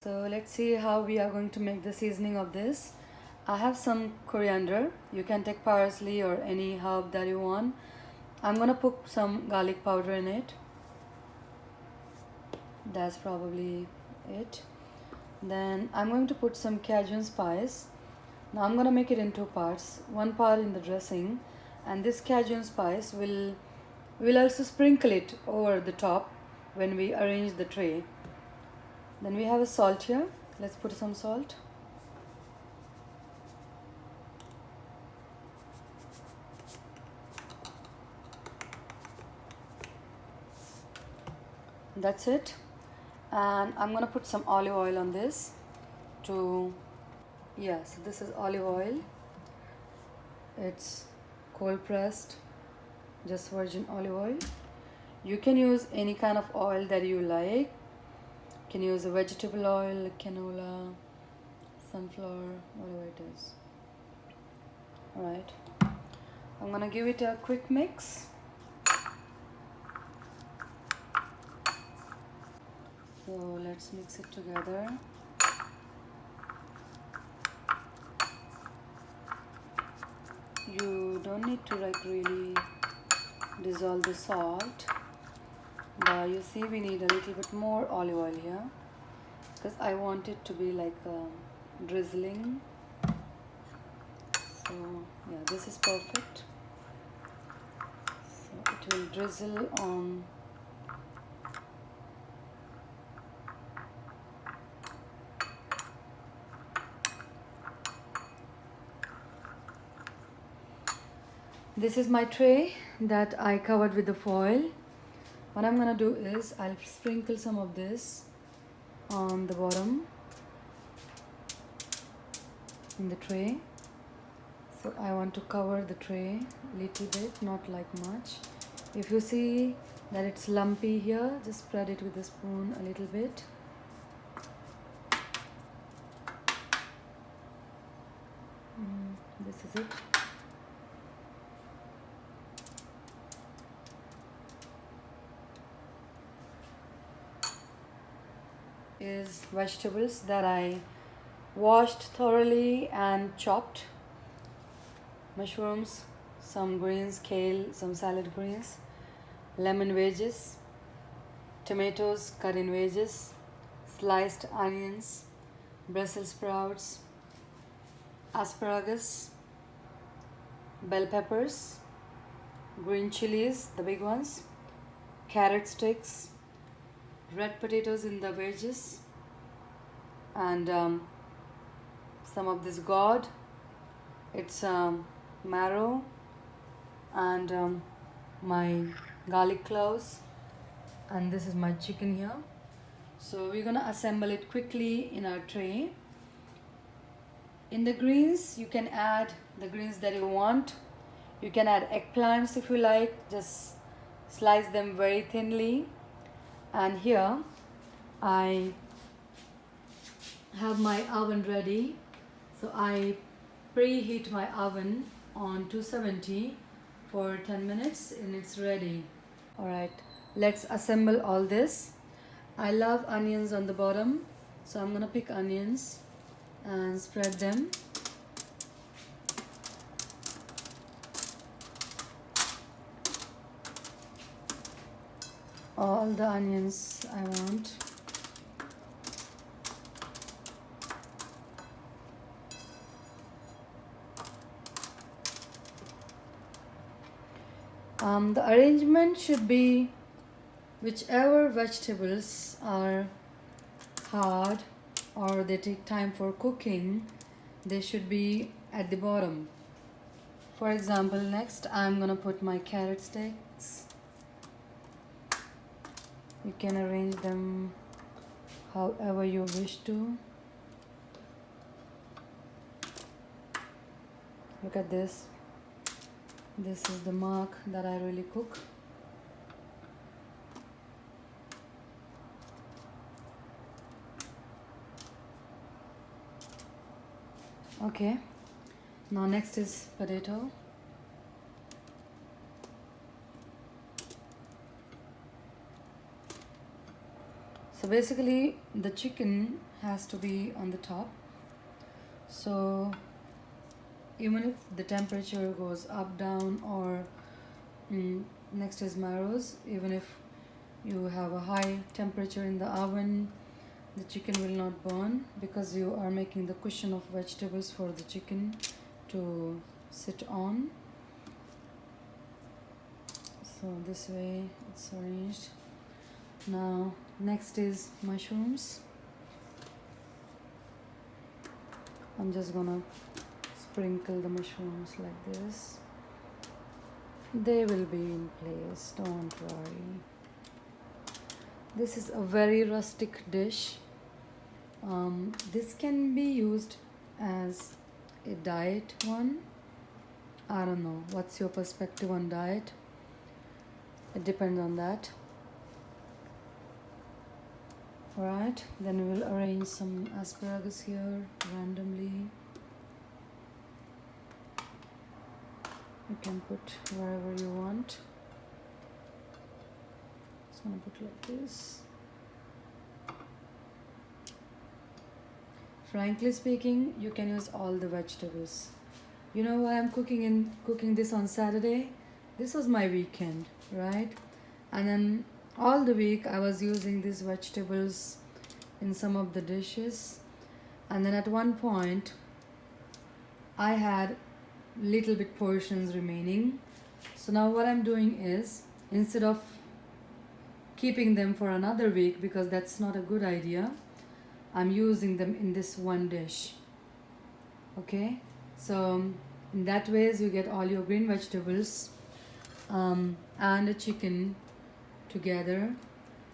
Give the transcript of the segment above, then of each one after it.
So let's see how we are going to make the seasoning of this. I have some coriander. You can take parsley or any herb that you want. I'm gonna put some garlic powder in it. That's probably it. Then I'm going to put some Cajun spice. Now I'm gonna make it in two parts. One part in the dressing, and this Cajun spice will also sprinkle it over the top when we arrange the tray. Then we have a salt here. Let's put some salt. That's it. And I'm gonna put some olive oil on this to, yeah, so this is olive oil. It's cold pressed, just virgin olive oil. You can use any kind of oil that you like. You can use a vegetable oil, canola, sunflower, whatever it is. Alright, I'm gonna give it a quick mix. So let's mix it together. You don't need to really dissolve the salt, but you see we need a little bit more olive oil here because I want it to be like drizzling. So yeah, this is perfect. So it will drizzle on. This is my tray that I covered with the foil. What I'm gonna do is I'll sprinkle some of this on the bottom in the tray. So I want to cover the tray a little bit, not like much. If you see that it's lumpy here, just spread it with a spoon a little bit. This is it. Is vegetables that I washed thoroughly and chopped. Mushrooms, some greens, kale, some salad greens, lemon wedges, tomatoes cut in wedges, sliced onions, Brussels sprouts, asparagus, bell peppers, green chilies, the big ones, carrot sticks, red potatoes in the wedges, and some of this gourd. It's marrow, and my garlic cloves, and this is my chicken here. So we're gonna assemble it quickly in our tray. In the greens, you can add the greens that you want. You can add eggplants if you like, just slice them very thinly. And here I have my oven ready. So I preheat my oven on 270 for 10 minutes and it's ready. Alright, let's assemble all this. I love onions on the bottom, so I'm gonna pick onions and spread them. All the onions I want. The arrangement should be whichever vegetables are hard or they take time for cooking, they should be at the bottom. For example, next I'm gonna put my carrot sticks. You can arrange them however you wish to. Look at this. This is the mark that I really cook. Okay, now next is potato. So basically the chicken has to be on the top. So even if the temperature goes up, down, or next is marrows, even if you have a high temperature in the oven, the chicken will not burn because you are making the cushion of vegetables for the chicken to sit on. So this way it's arranged. Now next is mushrooms. I'm just gonna sprinkle the mushrooms like this. They will be in place, don't worry. This is a very rustic dish. This can be used as a diet one. I don't know, what's your perspective on diet? It depends on that. Alright, then we will arrange some asparagus here randomly. You can put wherever you want. Just gonna put like this. Frankly speaking, you can use all the vegetables. You know why I'm cooking this on Saturday? This was my weekend, right? And then all the week I was using these vegetables in some of the dishes. And then at one point I had little bit portions remaining. So now what I'm doing is, instead of keeping them for another week, because that's not a good idea, I'm using them in this one dish. Okay, so in that ways you get all your green vegetables and a chicken together,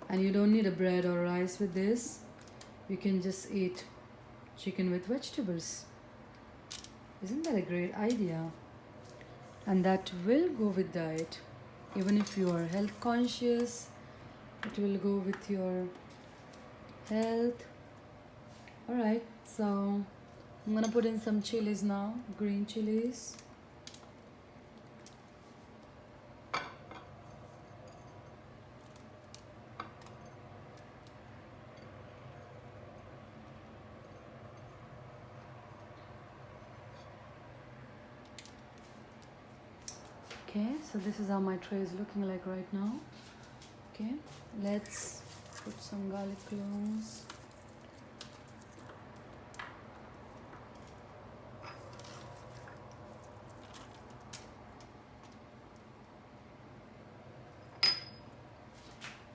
and you don't need a bread or rice with this. You can just eat chicken with vegetables. Isn't that a great idea? And that will go with diet. Even if you are health conscious, it will go with your health. Alright, so I'm gonna put in some chilies now, green chilies. Okay, so this is how my tray is looking like right now. Okay, let's put some garlic cloves.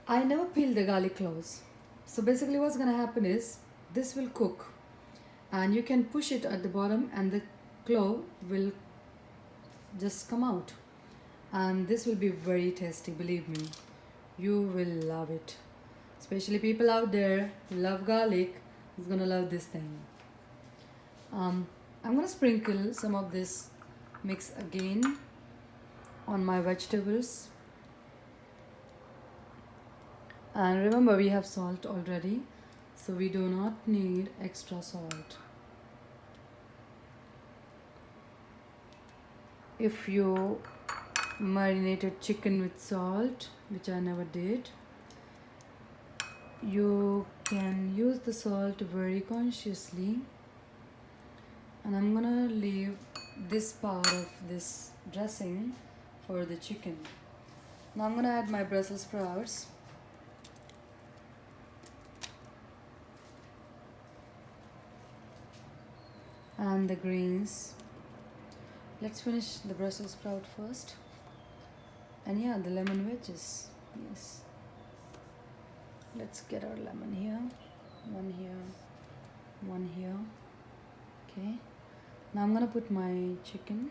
I never peel the garlic cloves. So basically what's gonna happen is, this will cook and you can push it at the bottom and the clove will just come out. And this will be very tasty, believe me. You will love it. Especially people out there who love garlic is gonna love this thing. I'm gonna sprinkle some of this mix again on my vegetables. And remember, we have salt already, so we do not need extra salt. If you marinated chicken with salt, which I never did, you can use the salt very consciously. And I'm gonna leave this part of this dressing for the chicken. Now I'm gonna add my Brussels sprouts. And the greens. Let's finish the Brussels sprout first. And yeah, the lemon wedges. Yes. Let's get our lemon here. One here. One here. Okay. Now I'm gonna put my chicken.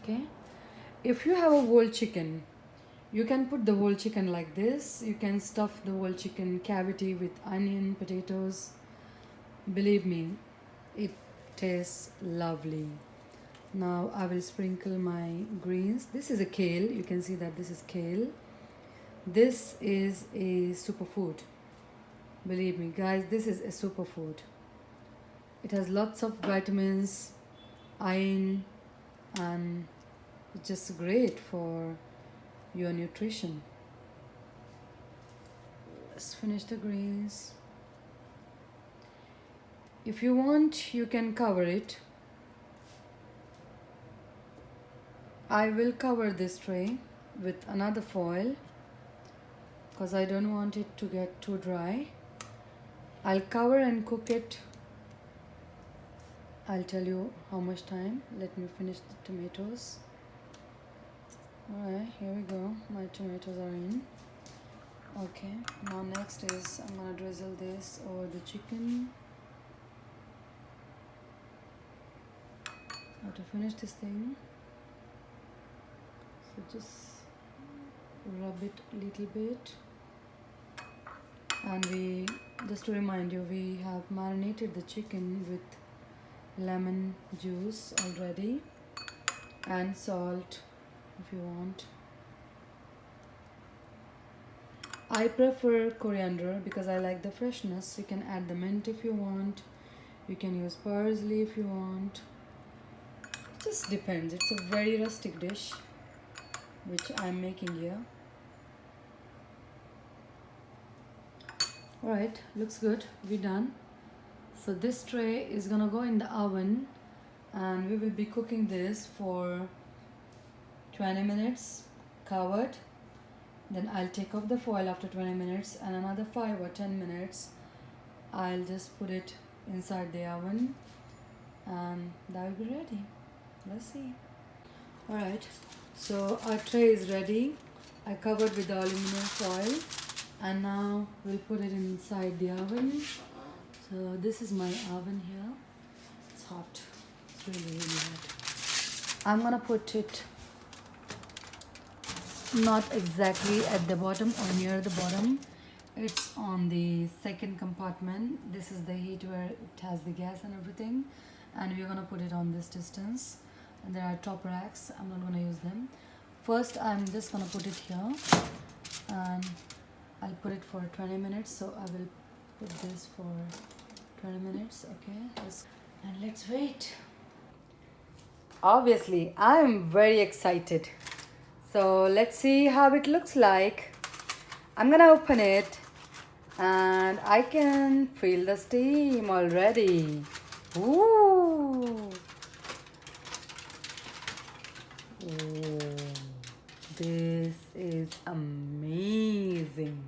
Okay. If you have a whole chicken, you can put the whole chicken like this. You can stuff the whole chicken cavity with onion, potatoes. Believe me, it tastes lovely. Now I will sprinkle my greens. This is a kale. You can see that this is kale. This is a superfood. Believe me, guys, this is a superfood. It has lots of vitamins, iron, and it's just great for your nutrition. Let's finish the greens. If you want, you can cover it. I will cover this tray with another foil because I don't want it to get too dry. I'll cover and cook it. I'll tell you how much time. Let me finish the tomatoes. Alright, here we go. My tomatoes are in. Okay, now next is I'm gonna drizzle this over the chicken. Now to finish this thing, so just rub it a little bit. And we, just to remind you, we have marinated the chicken with lemon juice already and salt if you want. I prefer coriander because I like the freshness. You can add the mint if you want. You can use parsley if you want. It just depends. It's a very rustic dish which I'm making here. Alright, looks good. We're done. So this tray is gonna go in the oven and we will be cooking this for 20 minutes covered. Then I'll take off the foil after 20 minutes and another 5 or 10 minutes I'll just put it inside the oven and that will be ready. Let's see. Alright, so our tray is ready. I covered with the aluminum foil and now we'll put it inside the oven. So this is my oven here. It's hot. It's really hot. I'm gonna put it not exactly at the bottom or near the bottom. It's on the second compartment. This is the heat where it has the gas and everything, and we're gonna put it on this distance. And there are top racks. I'm not gonna use them. First I'm just gonna put it here and I'll put it for 20 minutes. So I will put this for 20 minutes. Okay, and let's wait. Obviously I'm very excited. So let's see how it looks like. I'm gonna open it and I can feel the steam already. Ooh. Ooh. This is amazing.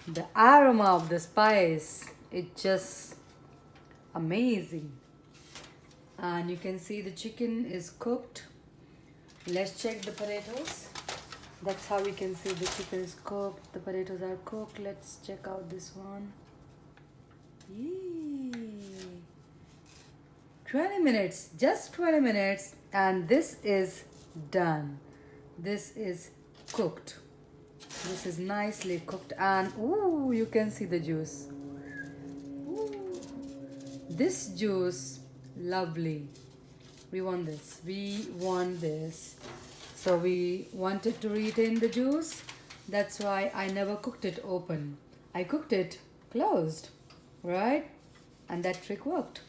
The aroma of the spice, it's just amazing. And you can see the chicken is cooked. Let's check the potatoes. That's how we can see the chicken is cooked. The potatoes are cooked. Let's check out this one. Yay. 20 minutes, just 20 minutes, and this is done. This is cooked. This is nicely cooked, and ooh, you can see the juice. Ooh. This juice, lovely. We want this. We want this. So we wanted to retain the juice. That's why I never cooked it open. I cooked it closed, right? And that trick worked.